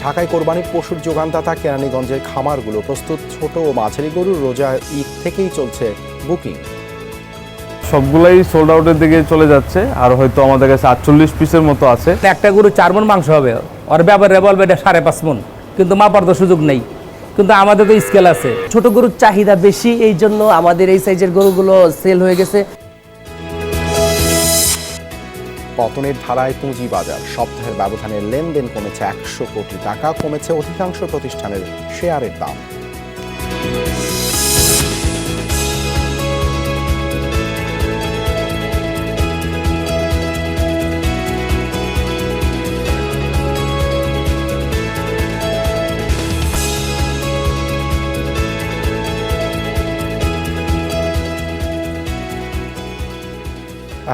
ঢাকায় কোরবানির পশুর যোগানদাতা কেরানীগঞ্জের খামারগুলো প্রস্তুত। ছোট ও মাঝারি গরুর রোজা ঈদ থেকেই চলছে বুকিং। সবগুলাই সোল্ড আউটের দিকে চলে যাচ্ছে, আর হয়তো আমাদের কাছে 48 পিসের মতো আছে। একটা গরু 4 মণ মাংস হবে, ওর ব্যাপারে বলবে এটা 5.5 মণ, কিন্তু মাপার তো সুযোগ নেই, কিন্তু আমাদের তো স্কেল আছে। ছোট গরুর চাহিদা বেশি, এই জন্য আমাদের এই সাইজের গরুগুলো সেল হয়ে গেছে। পতনের ধারায় পুঁজিবাজার, সপ্তাহের ব্যবধানে লেনদেন কমেছে 100 কোটি টাকা, কমেছে অধিকাংশ প্রতিষ্ঠানের শেয়ারের দাম।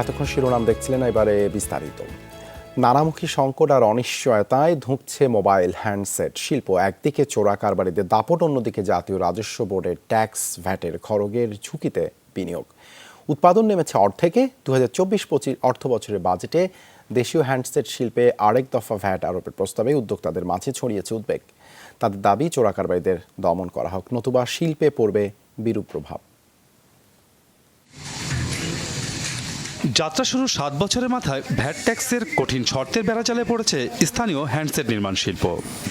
এতক্ষণ শিরোনাম দেখছিলেন, এবারে বিস্তারিত। নানামুখী সংকট আর অনিশ্চয়তায় ধুঁকছে মোবাইল হ্যান্ডসেট শিল্প। একদিকে চোরা কারবারিদের দাপট, অন্যদিকে জাতীয় রাজস্ব বোর্ডের ট্যাক্স ভ্যাটের খরগের ঝুঁকিতে বিনিয়োগ। উৎপাদন নেমেছে অর্ধেকে। 2024-25 অর্থ বছরের বাজেটে দেশীয় হ্যান্ডসেট শিল্পে আরেক দফা ভ্যাট আরোপের প্রস্তাবে উদ্যোক্তাদের মাঝে ছড়িয়েছে উদ্বেগ। তাদের দাবি চোরা কারবারিদের দমন করা হোক, নতুবা শিল্পে পড়বে বিরূপ প্রভাব। যাত্রা শুরু 7 বছরের মাথায় ভ্যাট ট্যাক্সের কঠিন শর্তের বেড়াজালে পড়েছে স্থানীয় হ্যান্ডসেট নির্মাণ শিল্প।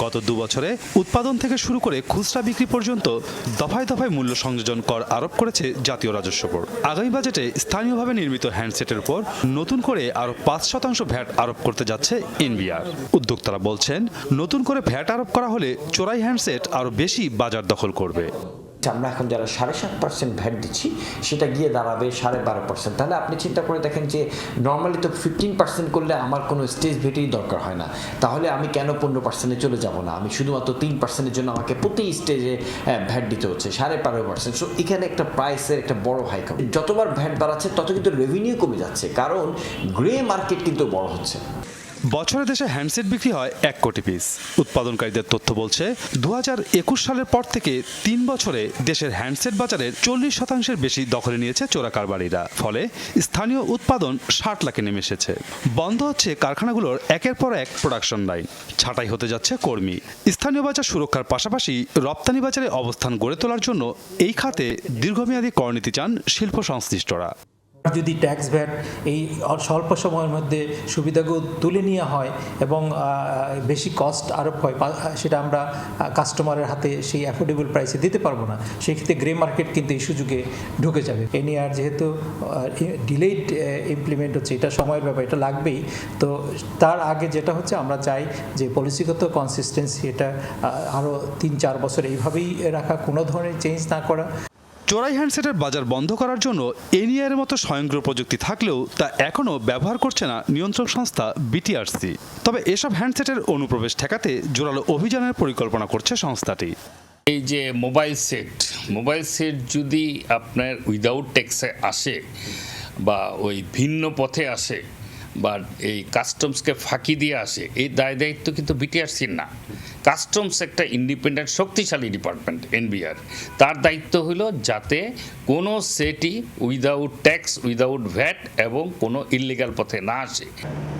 গত 2 বছরে উৎপাদন থেকে শুরু করে খুচরা বিক্রি পর্যন্ত দফায় দফায় মূল্য সংযোজন কর আরোপ করেছে জাতীয় রাজস্ব বোর্ড। আগামী বাজেটে স্থানীয়ভাবে নির্মিত হ্যান্ডসেটের উপর নতুন করে আরও 5% ভ্যাট আরোপ করতে যাচ্ছে এনবিআর। উদ্যোক্তারা বলছেন, নতুন করে ভ্যাট আরোপ করা হলে চোরাই হ্যান্ডসেট আরও বেশি বাজার দখল করবে। আমরা এখন যারা 7.5% ভ্যাট দিচ্ছি, সেটা গিয়ে দাঁড়াবে 12.5%। তাহলে আপনি চিন্তা করে দেখেন যে নর্মালি তো 15% করলে আমার কোনো স্টেজ ভ্যাটেরই দরকার হয় না, তাহলে আমি কেন 15%-এ চলে যাব না? আমি শুধুমাত্র 3%-এর জন্য আমাকে প্রতি স্টেজে ভ্যাট দিতে হচ্ছে 12.5%। সো এখানে একটা প্রাইসের একটা বড় হাইক হবে। যতবার ভ্যাট বাড়াচ্ছে তত কিন্তু রেভিনিউ কমে যাচ্ছে, কারণ গ্রে মার্কেট কিন্তু বড় হচ্ছে। বছরে দেশে হ্যান্ডসেট বিক্রি হয় 1 কোটি পিস। উৎপাদনকারীদের তথ্য বলছে, 2021 সালের পর থেকে 3 বছরে দেশের হ্যান্ডসেট বাজারের 40% বেশি দখলে নিয়েছে চোরা কারবারিরা। ফলে স্থানীয় উৎপাদন 60 লাখে নেমে এসেছে। বন্ধ হচ্ছে কারখানাগুলোর একের পর এক প্রোডাকশন লাইন, ছাঁটাই হতে যাচ্ছে কর্মী। স্থানীয় বাজার সুরক্ষার পাশাপাশি রপ্তানি বাজারে অবস্থান গড়ে তোলার জন্য এই খাতে দীর্ঘমেয়াদী করনীতি চান শিল্প সংশ্লিষ্টরা। যদি ট্যাক্স ভ্যাট এই স্বল্প সময়ের মধ্যে সুবিধাগুলো তুলে নেওয়া হয় এবং বেশি কস্ট আরোপ হয়, সেটা আমরা কাস্টমারের হাতে সেই অ্যাফোর্ডেবল প্রাইসে দিতে পারবো না। সেক্ষেত্রে গ্রে মার্কেট কিন্তু এই সুযোগে ঢুকে যাবে। এনবিআর যেহেতু ডিলেড ইমপ্লিমেন্ট হচ্ছে, এটা সময়ের ব্যাপার, এটা লাগবেই। তো তার আগে যেটা হচ্ছে, আমরা চাই যে পলিসিগত কনসিস্টেন্সি এটা আরও 3-4 বছর এইভাবেই রাখা, কোনো ধরনের চেঞ্জ না করা। চোরাই হ্যান্ডসেটের বাজার বন্ধ করার জন্য এনবিআর মতো স্বয়ংক্রিয় প্রযুক্তি থাকলেও তা এখনও ব্যবহার করছে না নিয়ন্ত্রক সংস্থা বিটিআরসি। তবে এসব হ্যান্ডসেটের অনুপ্রবেশ ঠেকাতে জোরালো অভিযানের পরিকল্পনা করছে সংস্থাটি। এই যে মোবাইল সেট যদি আপনার উইদাউট ট্যাক্সে আসে বা ওই ভিন্ন পথে আসে বা এই কাস্টমসকে ফাঁকি দিয়ে আসে, এই দায়িত্ব কিন্তু বিটিআরসির না। কাস্টমস একটা ইন্ডিপেন্ডেন্ট শক্তিশালী ডিপার্টমেন্ট এনবিআর, তার দায়িত্ব হলো যাতে কোনো সেটই উইদাউট ট্যাক্স, উইদাউট ভ্যাট এবং কোনো ইললিগাল পথে না আসে।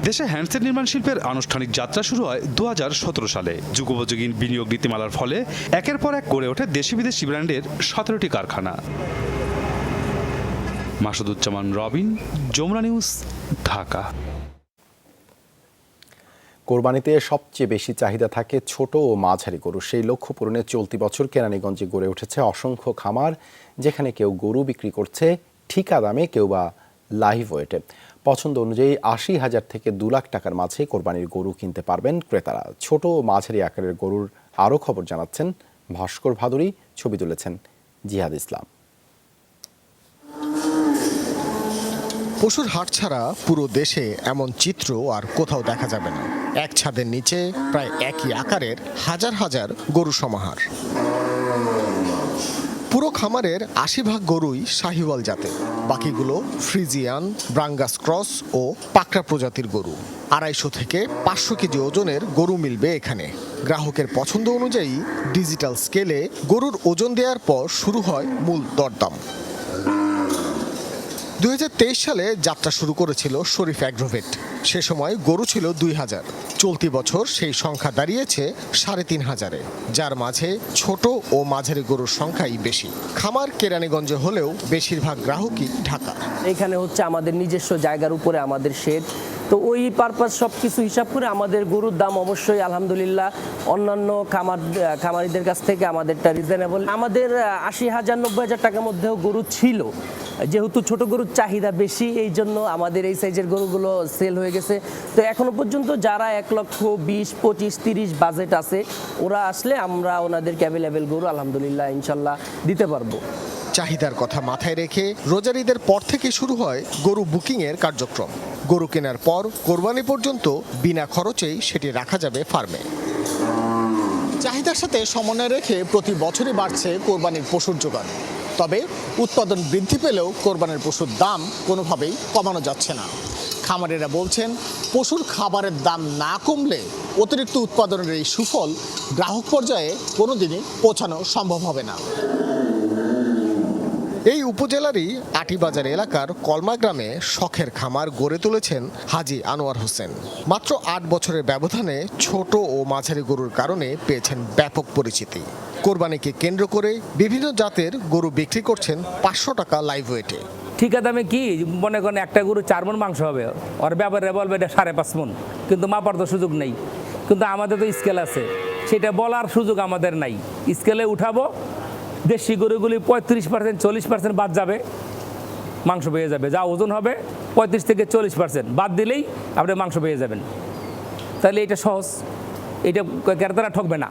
দেশে হ্যান্ডসেট নির্মাণ শিল্পের আনুষ্ঠানিক যাত্রা শুরু হয় 2017 সালে। যুগোপযোগী বিনিয়োগ নীতিমালার ফলে একের পর এক গড়ে ওঠে দেশি বিদেশি ব্র্যান্ডের 17টি কারখানা। মাসুদুজ্জামান রবিন, যমুনা নিউজ, ঢাকা। কোরবানিতে সবচেয়ে বেশি চাহিদা থাকে ছোট ও মাঝারি গরু। সেই লক্ষ্য পূরণে চলতি বছর কেরানীগঞ্জে গড়ে উঠেছে অসংখ্য খামার, যেখানে কেউ গরু বিক্রি করছে ঠিকা দামে, কেউ বা লাইভ ওয়েটে। পছন্দ অনুযায়ী 80,000 থেকে 2 লাখ টাকার মাঝে কোরবানির গরু কিনতে পারবেন ক্রেতারা। ছোট ও মাঝারি আকারের গরুর আরও খবর জানাচ্ছেন ভাস্কর ভাদুরী, ছবি তুলেছেন জিহাদ ইসলাম। পশুর হাট ছাড়া পুরো দেশে এমন চিত্র আর কোথাও দেখা যাবে না। এক ছাদের নিচে প্রায় একই আকারের হাজার হাজার গরু সমাহার। পুরো খামারের 80% গরুই শাহিওয়াল জাতের, বাকিগুলো ফ্রিজিয়ান, ব্রাঙ্গাস ক্রস ও পাকড়া প্রজাতির গরু। 250 থেকে 500 কেজি ওজনের গরু মিলবে এখানে। গ্রাহকের পছন্দ অনুযায়ী ডিজিটাল স্কেলে গরুর ওজন দেওয়ার পর শুরু হয় মূল দরদাম। 2023 সালে যাত্রা শুরু করেছিল শরীফ অ্যাগ্রোভেট। সে সময় গরু ছিল 2000। চলতি বছর সেই সংখ্যা দাঁড়িয়েছে 3500-এ, যার মাঝে ছোট ও মাঝারি গরুর সংখ্যাই বেশি। খামার কেরানীগঞ্জে হলেও বেশিরভাগ গ্রাহকই ঢাকা। এখানে হচ্ছে আমাদের নিজস্ব জায়গার উপরে আমাদের শেড, তো ওই পারপাস সব কিছু হিসাব করে আমাদের গরুর দাম অবশ্যই আলহামদুলিল্লাহ অন্যান্য খামারিদের কাছ থেকে আমাদেরটা রিজনেবল। আমাদের 80,000 90,000 টাকার মধ্যেও গরু ছিল, যেহেতু ছোট গরুর চাহিদা বেশি এই জন্য আমাদের এই সাইজের গরুগুলো সেল হয়ে গেছে। তো এখনো পর্যন্ত যারা 1,20,000 25,000 30 বাজেট আছে ওরা আসলে আমরা ওনাদেরকে অ্যাভেলেবেল গরু আলহামদুলিল্লাহ ইনশাল্লাহ দিতে পারবো। চাহিদার কথা মাথায় রেখে রোজার ঈদের পর থেকে শুরু হয় গরু বুকিংয়ের কার্যক্রম। গরু কেনার পর কোরবানি পর্যন্ত বিনা খরচেই সেটি রাখা যাবে ফার্মে। চাহিদার সাথে সমন্বয় রেখে প্রতি বছরই বাড়ছে কোরবানির পশুর যোগান। তবে উৎপাদন বৃদ্ধি পেলেও কোরবানির পশুর দাম কোনোভাবেই কমানো যাচ্ছে না। খামারিরা বলছেন, পশুর খাবারের দাম না কমলে অতিরিক্ত উৎপাদনের এই সুফল গ্রাহক পর্যায়ে কোনোদিনই পৌঁছানো সম্ভব হবে না। এই উপজেলারই আটিবাজার এলাকার কলমা গ্রামে শখের খামার গড়ে তুলেছেন হাজী আনোয়ার হোসেন। মাত্র 8 বছরের ব্যবধানে ছোট ও মাঝারি গরুর কারণে পেয়েছেন ব্যাপক পরিচিতি। কোরবানিকে কেন্দ্র করে বিভিন্ন জাতের গরু বিক্রি করছেন 500 টাকা লাইভ ওয়েটে। ঠিকা দামে কি মনে করেন একটা গরু 4 মণ মাংস হবে, ওর ব্যাপারে বলবে এটা 5.5 মণ, কিন্তু মাপার তো সুযোগ নেই। কিন্তু আমাদের তো স্কেল আছে, সেটা বলার সুযোগ আমাদের নাই। স্কেলে উঠাবো, দেশি গরুগুলি 35% 40% বাদ যাবে, মাংস পেয়ে যাবে। যা ওজন হবে 35 থেকে 40% বাদ দিলেই আপনি মাংস পেয়ে যাবেন। তাহলে এটা সহজ, এটা ক্রেতারা ঠকবে না।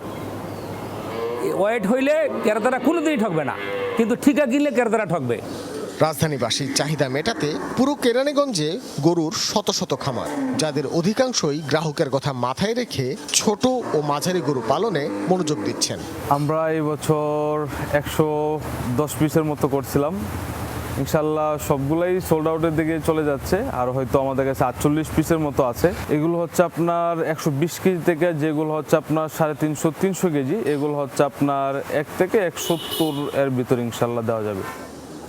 ওয়েট হইলে ক্রেতারা কোনোদিনই ঠকবে না, কিন্তু ঠিকা কিনলে ক্রেতারা ঠকবে। রাজধানীবাসীর চাহিদা মেটাতে পুরো কেরানীগঞ্জে গরুর শত শত খামার, যাদের অধিকাংশই গ্রাহকের কথা মাথায় রেখে ছোট ও মাঝারি গরু পালনে মনোযোগ দিচ্ছেন। আমরা এই বছর 110 পিসের মতো করছিলাম। ইনশাল্লাহ সবগুলাই সোল্ড আউটের দিকে চলে যাচ্ছে, আর হয়তো আমাদের কাছে 48 পিসের মতো আছে। এগুলো হচ্ছে আপনার 120 কেজি থেকে, যেগুলো হচ্ছে আপনার 350-300 কেজি, এগুলো হচ্ছে আপনার 1 থেকে 170 এর ভিতরে ইনশাল্লাহ দেওয়া যাবে।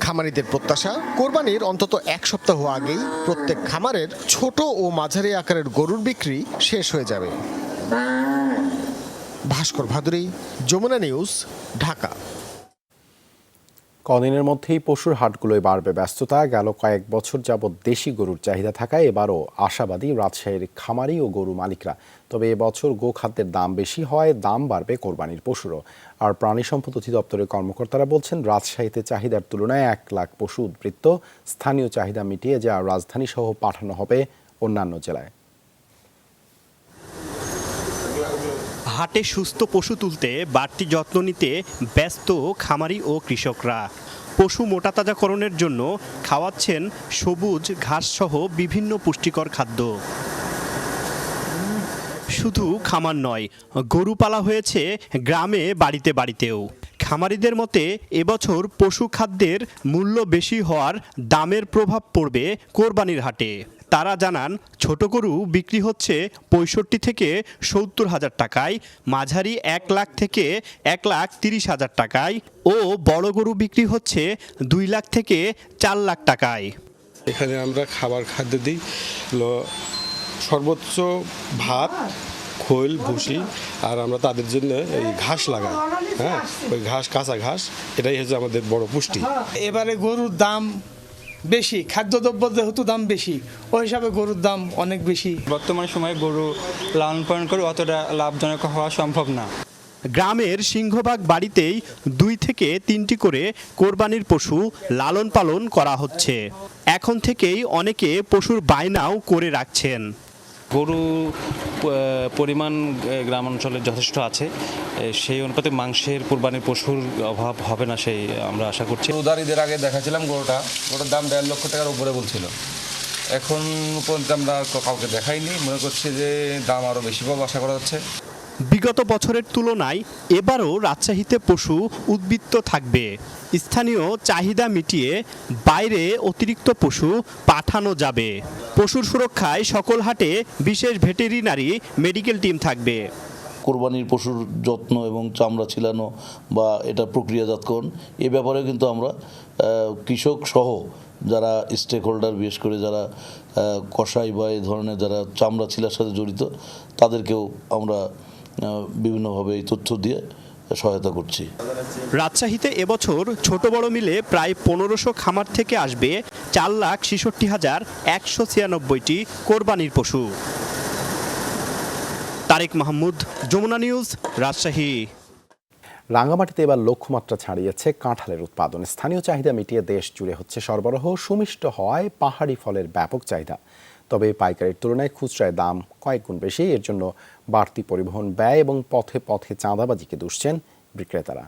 খামারিদের প্রত্যাশা, কোরবানির অন্তত 1 সপ্তাহ আগেই প্রত্যেক খামারের ছোট ও মাঝারি আকারের গরুর বিক্রি শেষ হয়ে যাবে। ভাস্কর ভাদুরী, যমুনা নিউজ, ঢাকা। কদিনের মধ্যেই পশুর হাটগুলোয় বাড়বে ব্যস্ততা। গেল কয়েক বছর যাবৎ দেশি গরুর চাহিদা থাকায় এবারও আশাবাদী রাজশাহীর খামারি ও গরু মালিকরা। তবে এবছর গোখাদ্যের দাম বেশি হয়, দাম বাড়বে কোরবানির পশুরও। আর প্রাণী সম্পদ অধিদপ্তরের কর্মকর্তারা বলছেন, রাজশাহীতে চাহিদার তুলনায় 1 লাখ পশু উদ্বৃত্ত। স্থানীয় চাহিদা মিটিয়ে যা রাজধানী সহ পাঠানো হবে অন্যান্য জেলায়। হাটে সুস্থ পশু তুলতে বাড়তি যত্ন নিতে ব্যস্ত খামারি ও কৃষকরা। পশু মোটাতাজাকরণের জন্য খাওয়াচ্ছেন সবুজ ঘাসসহ বিভিন্ন পুষ্টিকর খাদ্য। শুধু খামার নয়, গরু পালা হয়েছে গ্রামে বাড়িতে বাড়িতেও। খামারিদের মতে এবছর পশু খাদ্যের মূল্য বেশি হওয়ার দামের প্রভাব পড়বে কোরবানির হাটে। তারা জানান, ছোট গরু বিক্রি হচ্ছে 65 থেকে 70 হাজার টাকায়, মাঝারি 1 লাখ থেকে 1,30,000 টাকায় ও বড় গরু বিক্রি হচ্ছে 2 লাখ থেকে 4 লাখ টাকায়। এখানে আমরা খাদ্য দিই সর্বোচ্চ ভাত, খোল, ভুসি, আর আমরা তাদের জন্য এই ঘাস লাগাই। হ্যাঁ, ওই ঘাস, কাঁচা ঘাস, এটাই হচ্ছে আমাদের বড় পুষ্টি। এবারে গরুর দাম বেশি, খাদ্যদ্রব্য যেহেতু দাম বেশি, ওই হিসাবে গরুর দাম অনেক বেশি। বর্তমান সময়ে গরু লালন পালন করে অতটা লাভজনক হওয়া সম্ভব না। গ্রামের সিংহভাগ বাড়িতেই 2 থেকে 3টি করে কোরবানির পশু লালন পালন করা হচ্ছে। এখন থেকেই অনেকে পশুর বায়নাও করে রাখছেন। গরু পরিমাণ গ্রাম অঞ্চলে যথেষ্ট আছে, সেই অনুপাতে মাংসের কোরবানির পশুর অভাব হবে না, সেই আমরা আশা করছি। উদারিদের আগে দেখাছিলাম গোটার দাম 1.5 লক্ষ টাকার উপরে বলছিল। এখন পর্যন্ত আমরা কাউকে দেখাইনি, মনে করছি যে দাম আরও বেশি পাবো আশা করা যাচ্ছে। বিগত বছরের তুলনায় এবারও রাজশাহীতে পশু উদ্বৃত্ত থাকবে। স্থানীয় চাহিদা মিটিয়ে বাইরে অতিরিক্ত পশু পাঠানো যাবে। পশুর সুরক্ষায় সকল হাটে বিশেষ ভেটেরিনারি মেডিকেল টিম থাকবে। কোরবানির পশুর যত্ন এবং চামড়া ছিলানো বা এটা প্রক্রিয়াজাতকরণ, এ ব্যাপারে কিন্তু আমরা কৃষক সহ যারা স্টেক হোল্ডার, বিশেষ করে যারা কসাই বা এই ধরনের যারা চামড়া ছিলার সাথে জড়িত, তাদেরকেও আমরা বিভিন্নভাবে এই তথ্য দিয়ে সহায়তা করছি। রাজশাহীতে এবছর ছোট বড় মিলে প্রায় 1500 খামার থেকে আসবে 4,66,196টি কোরবানির পশু। তারেক মাহমুদ, যমুনা নিউজ, রাজশাহী। রাঙ্গামাটিতে এবার লক্ষ্যমাত্রা ছাড়িয়েছে কাঁঠালের উৎপাদন। স্থানীয় চাহিদা মিটিয়ে দেশ জুড়ে হচ্ছে সরবরাহ। সুমিষ্ট হওয়ায় পাহাড়ি ফলের ব্যাপক চাহিদা। তবে পাইকারির তুলনায় খুচরায় দাম কয়েক গুণ বেশি। এর জন্য বাড়তি পরিবহন ব্যয় এবং পথে পথে চাঁদাবাজিকে দুষছেন বিক্রেতারা।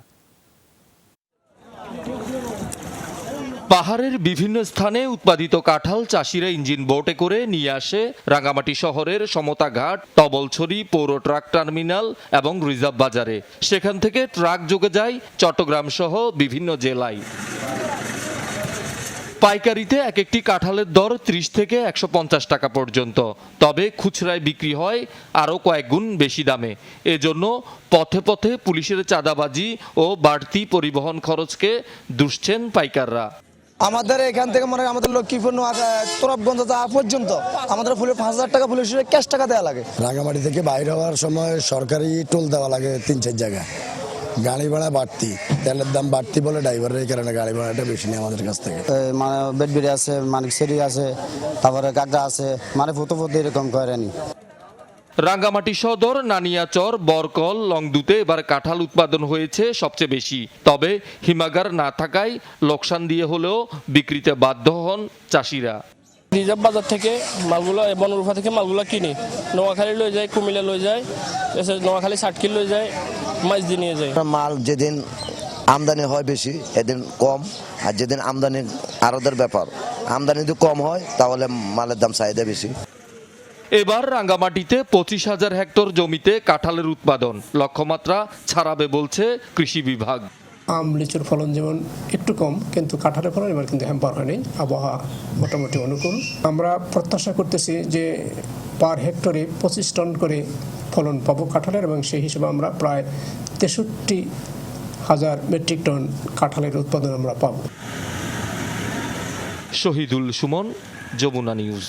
পাহাড়ের বিভিন্ন স্থানে উৎপাদিত কাঁঠাল চাষিরা ইঞ্জিন বোটে করে নিয়ে আসে রাঙ্গামাটি শহরের সমতা ঘাট, টবলছড়ি পৌর ট্রাক টার্মিনাল এবং রিজার্ভ বাজারে। সেখান থেকে ট্রাক যোগে যায় চট্টগ্রাম সহ বিভিন্ন জেলায়। পাইকারিতে এক একটি কাঁঠালের দর 30 থেকে 150 টাকা পর্যন্ত, তবে খুচরায় বিক্রি হয় আরও কয়েক গুণ বেশি দামে। এজন্য পথে পথে পুলিশের চাঁদাবাজি ও বাড়তি পরিবহন খরচকে দুষছেন পাইকাররা। আমাদের এখান থেকে মনে হয় আমাদের লক্ষ্মীপুর তোরাবগঞ্জ যাওয়া পর্যন্ত আমাদের ফুলে 5,000 টাকা পুলিশের ক্যাশ টাকা দেওয়া লাগে। রাঙ্গামাটি থেকে বাইরে হওয়ার সময় সরকারি টোল দেওয়া লাগে 3-4 জায়গায়। গাড়ি ভাড়া বাড়তি, তেলের দাম বাড়তি বলে ড্রাইভারের এই কারণে গাড়ি ভাড়াটা বেশি নেই আমাদের কাছ থেকে। বেডবিড়ি আছে, মানিকসেরি আছে, তারপরে কাকড়া আছে, মানে ফটো এরকম করেনি। রাঙ্গামাটি সদর, নানিয়াচর, বরকল, লংদুতে এবার কাঁঠাল উৎপাদন হয়েছে সবচেয়ে বেশি। তবে হিমাগার না থাকায় লোকসান দিয়ে হলেও বিক্রিতে বাধ্য হন চাষিরা। রিজার্ভ বাজার থেকে মালগুলো, বনরূপা থেকে মালগুলো কিনি, নোয়াখালী লয়ে যায়, কুমিল্লা লয়ে যায়, নোয়াখালী 60 কিলো লয়ে যায়, মাছ দিয়ে নিয়ে যায়। মাল যেদিন আমদানি হয় বেশি এদিন কম, আর যেদিন আমদানি আরদের ব্যাপার, আমদানি যদি কম হয় তাহলে মালের দাম চাহিদা বেশি। এবার রাঙ্গামাটিতে 25,000 হেক্টর জমিতে কাঁঠালের উৎপাদন লক্ষ্যমাত্রা ছাড়াবে বলছে কৃষি বিভাগ। আম লিচুর ফলন যেমন একটু কম, কিন্তু কাঁঠালের ফলন এবার কিন্তু হ্যাম্পার হয়নি। আবহাওয়া মোটামুটি অনুকূল। আমরা প্রত্যাশা করতেছি যে পার হেক্টরে 25 টন করে ফলন পাবো কাঁঠালের, এবং সেই হিসেবে আমরা প্রায় 63,000 মেট্রিক টন কাঁঠালের উৎপাদন আমরা পাবো। শহীদুল সুমন, যমুনা নিউজ।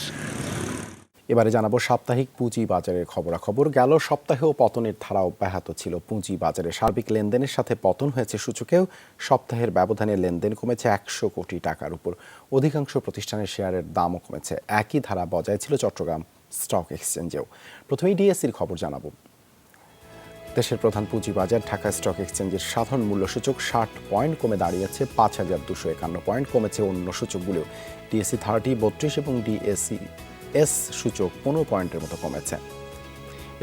এবারে জানাবো সাপ্তাহিক পুঁজি বাজারের খবরাখবর। গেল সপ্তাহেও পতনের ধারা অব্যাহত ছিল পুঁজি বাজারে। সার্বিক লেনদেনের সাথে পতন হয়েছে সূচকেও। সপ্তাহের ব্যবধানে লেনদেন কমেছে 100 কোটি টাকার উপর। অধিকাংশ প্রতিষ্ঠানের শেয়ারের দামও কমেছে। একই ধারা বজায় ছিল চট্টগ্রাম স্টক এক্সচেঞ্জেও। প্রথমেই ডিএসসির খবর জানাবো। দেশের প্রধান পুঁজিবাজার ঢাকা স্টক এক্সচেঞ্জের সাধারণ মূল্য সূচক 60 পয়েন্ট কমে দাঁড়িয়েছে 5,251 পয়েন্ট। কমেছে অন্য সূচকগুলো। ডিএসসি 30 32 এবং ডিএসসি এস সূচক 15 পয়েন্টের মতো কমেছে।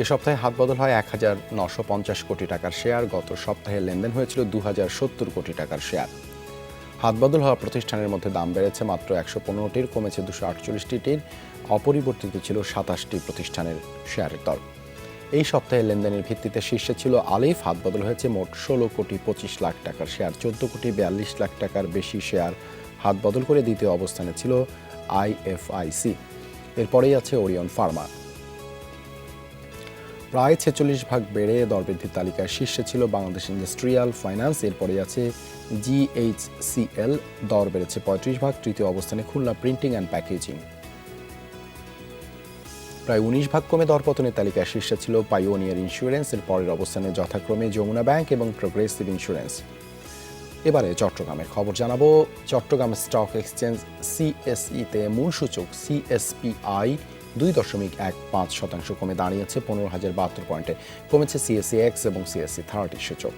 এ সপ্তাহে হাতবদল হয় 1,950 কোটি টাকার শেয়ার। গত সপ্তাহে লেনদেন হয়েছিল 2,070 কোটি টাকার শেয়ার। হাতবদল হওয়া প্রতিষ্ঠানের মধ্যে দাম বেড়েছে মাত্র 115টির, কমেছে 248টির। অপরিবর্তিত ছিল 27টি প্রতিষ্ঠানের শেয়ারের দর। এই সপ্তাহে লেনদেনের ভিত্তিতে শীর্ষে ছিল আলিফ। হাতবদল হয়েছে মোট 16 কোটি 25 লাখ টাকার শেয়ার। 14 কোটি 42 লাখ টাকার বেশি শেয়ার হাতবদল করে দ্বিতীয় অবস্থানে ছিল আইএফআইসি। এরপরেই আছে ওরিয়ন ফার্মা। প্রায় 46 ভাগ বেড়ে দরবৃদ্ধির তালিকায় শীর্ষে ছিল বাংলাদেশ ইন্ডাস্ট্রিয়াল ফাইন্যান্স। এরপরে আছে জিএইচসিএল, দর বেড়েছে 35 ভাগ। তৃতীয় অবস্থানে খুলনা প্রিন্টিং অ্যান্ড প্যাকেজিং। প্রায় 19 ভাগ কমে দরপতনের তালিকায় শীর্ষে ছিল পাইওনিয়ার ইন্স্যুরেন্স। এর পরের অবস্থানে যথাক্রমে যমুনা ব্যাংক এবং প্রোগ্রেসিভ ইন্স্যুরেন্স। এবারে চট্টগ্রামের খবর জানাবো। চট্টগ্রাম স্টক এক্সচেঞ্জ সিএসইতে মূল সূচক সিএসপিআই 2.15% কমে দাঁড়িয়েছে 15,072 পয়েন্টে। কমেছে সিএসইএক্স এবং সিএসই 30 সূচক।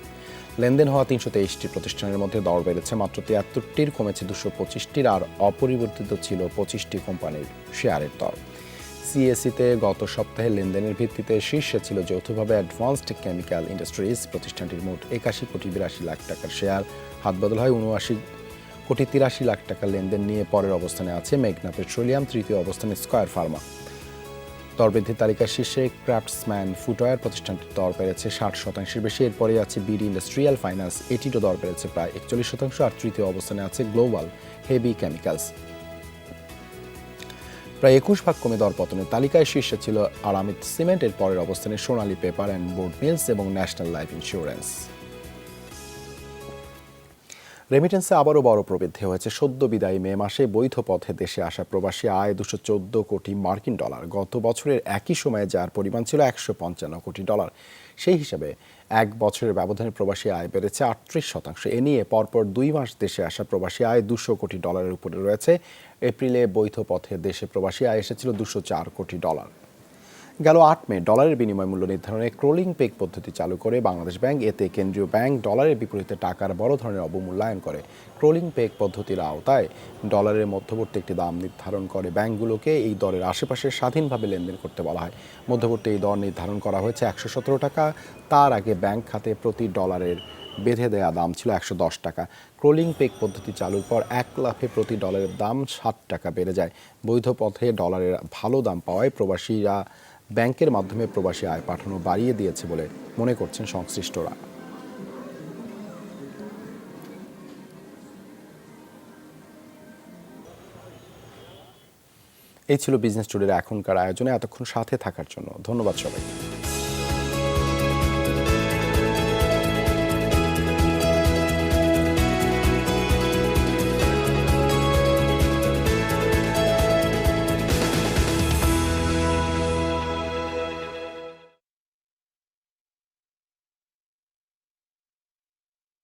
লেনদেন হওয়া 323টি প্রতিষ্ঠানের মধ্যে দর বেড়েছে মাত্র 73টির, কমেছে 225টির। আর অপরিবর্তিত ছিল 25টি কোম্পানির শেয়ারের দর। সিএসইতে গত সপ্তাহে লেনদেনের ভিত্তিতে শীর্ষে ছিল যৌথভাবে অ্যাডভান্সড কেমিক্যাল ইন্ডাস্ট্রিজ। প্রতিষ্ঠানটির মোট 81 কোটি 82 লাখ টাকার শেয়ার হাতবদল হয় 79 কোটি 83 লাখ টাকার লেনদেন নিয়ে। পরের অবস্থানে আছে মেঘনা পেট্রোলিয়াম। তৃতীয় অবস্থানে স্কয়ার ফার্মা। দরবৃদ্ধির তালিকার শীর্ষে ক্রাফটসম্যান ফুটওয়্যার। প্রতিষ্ঠানটির দর বেড়েছে 60% বেশি। এরপরে আছে বিডি ইন্ডাস্ট্রিয়াল ফাইন্যান্স। এটিরও দর বেড়েছে প্রায় 41%। আর তৃতীয় অবস্থানে আছে গ্লোবাল হেভি কেমিক্যালস। প্রায় 21 ভাগ কমে দরপতনের তালিকায় শীর্ষে ছিল আরামিদ সিমেন্ট। এর পরের অবস্থানে সোনালী পেপার অ্যান্ড বোর্ড মিলস এবং ন্যাশনাল লাইফ ইন্স্যুরেন্স। রেমিটেন্সে আবারও বড় প্রবৃদ্ধি হয়েছে। সদ্য বিদায়ী মে মাসে বৈধ পথে দেশে আসা প্রবাসী আয় 214 কোটি মার্কিন ডলার। গত বছরের একই সময়ে যার পরিমাণ ছিল 155 কোটি ডলার। সেই হিসাবে এক বছরের ব্যবধানে প্রবাসী আয় বেড়েছে 38%। এ নিয়ে পরপর 2 মাস দেশে আসা প্রবাসী আয় 200 কোটি ডলারের উপরে রয়েছে। এপ্রিলে বৈধ পথে দেশে প্রবাসী আয় এসেছিল 204 কোটি ডলার। গেল 8 মে ডলারের বিনিময় মূল্য নির্ধারণে ক্রোলিং পেগ পদ্ধতি চালু করে বাংলাদেশ ব্যাংক। এতে কেন্দ্রীয় ব্যাংক ডলারের বিপরীতে টাকার বড় ধরনের অবমূল্যায়ন করে। ক্রোলিং পেগ পদ্ধতির আওতায় ডলারের মধ্যবর্তী একটি দাম নির্ধারণ করে ব্যাংকগুলোকে এই দরের আশেপাশে স্বাধীনভাবে লেনদেন করতে বলা হয়। মধ্যবর্তী এই দর নির্ধারণ করা হয়েছে 117 টাকা। তার আগে ব্যাংক খাতে প্রতি ডলারের বেঁধে দেয়া দাম ছিল 110 টাকা। ক্রোলিং পেগ পদ্ধতি চালুর পর 1 লাফে প্রতি ডলারের দাম 60 টাকা বেড়ে যায়। বৈধ পথে ডলারের ভালো দাম পাওয়ায় প্রবাসীরা ব্যাংকের মাধ্যমে প্রবাসী আয় পাঠানো বাড়িয়ে দিয়েছে বলে মনে করছেন সংশ্লিষ্টরা। এই ছিল বিজনেস টুডের এখনকার আয়োজনে। এতক্ষণ সাথে থাকার জন্য ধন্যবাদ সবাইকে।